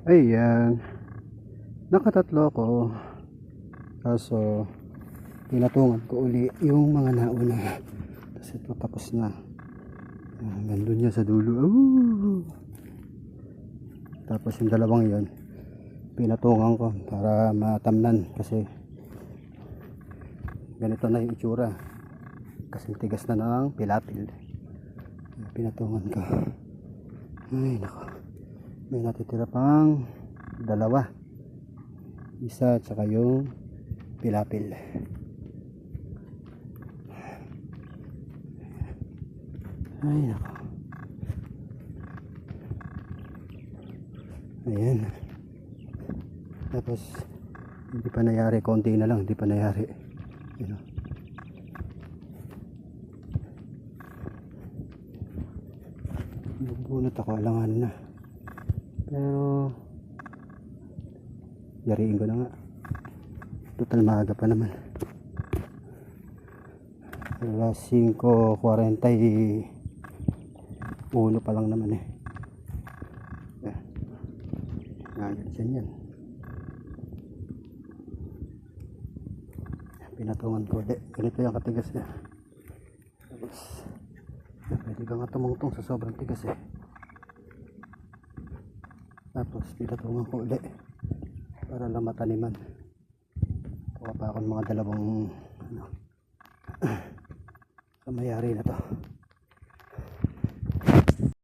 Ayan, nakatatlo ako. Kaso, pinatungan ko uli yung mga nauna. Kasi ito tapos na. Gandun niya sa dulo. Tapos yung dalawang yon pinatungan ko para matamnan. Kasi, ganito na yung itsura. Kasi tigas na ng pilapil. Pinatungan ko. Ay, nako. May natitira pang dalawa. Isa at saka yung pilapil. Ay, nako. Ayan. Tapos, hindi pa nangyari. Konti na lang. Hindi pa nangyari. Yun o. Bunot ako. Alangan na. Pero, yariin ko na nga. Total maaga pa naman. Alas 5:41 pa lang naman eh. Ganyan yan. Pinatungan ko ulit. Ganito yung katigas niya. Tapos, pwede ka nga tumungtong sa sobrang tigas eh. Tapos, pinatungan ko ulit. Para lang mataniman. Kuha pa ako ng mga dalawang sa mayari na to.